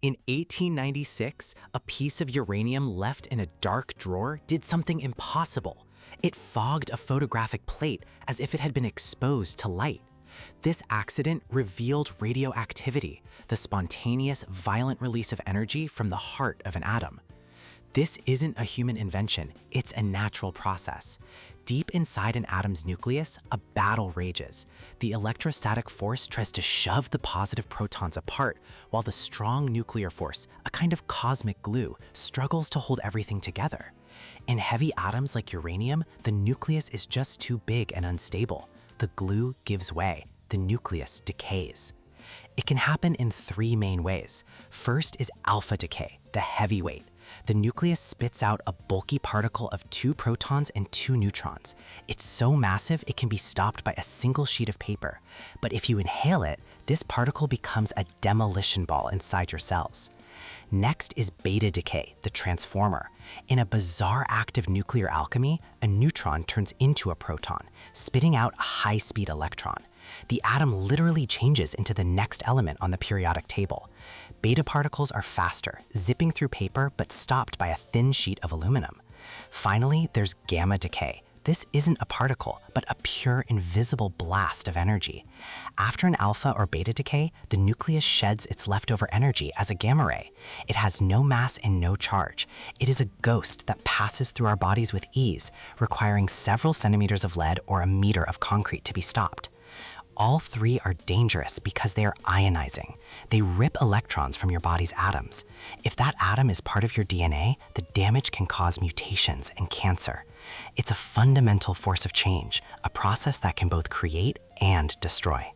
In 1896, a piece of uranium left in a dark drawer did something impossible. It fogged a photographic plate as if it had been exposed to light. This accident revealed radioactivity, the spontaneous, violent release of energy from the heart of an atom. This isn't a human invention, it's a natural process. Deep inside an atom's nucleus, a battle rages. The electrostatic force tries to shove the positive protons apart, while the strong nuclear force, a kind of cosmic glue, struggles to hold everything together. In heavy atoms like uranium, the nucleus is just too big and unstable. The glue gives way, the nucleus decays. It can happen in three main ways. First is alpha decay, the heavyweight. The nucleus spits out a bulky particle of 2 protons and 2 neutrons. It's so massive it can be stopped by a single sheet of paper. But if you inhale it, this particle becomes a demolition ball inside your cells. Next is beta decay, the transformer. In a bizarre act of nuclear alchemy, a neutron turns into a proton, spitting out a high-speed electron. The atom literally changes into the next element on the periodic table. Beta particles are faster, zipping through paper but stopped by a thin sheet of aluminum. Finally, there's gamma decay. This isn't a particle, but a pure invisible blast of energy. After an alpha or beta decay, the nucleus sheds its leftover energy as a gamma ray. It has no mass and no charge. It is a ghost that passes through our bodies with ease, requiring several centimeters of lead or a meter of concrete to be stopped. All three are dangerous because they are ionizing. They rip electrons from your body's atoms. If that atom is part of your DNA, the damage can cause mutations and cancer. It's a fundamental force of change, a process that can both create and destroy.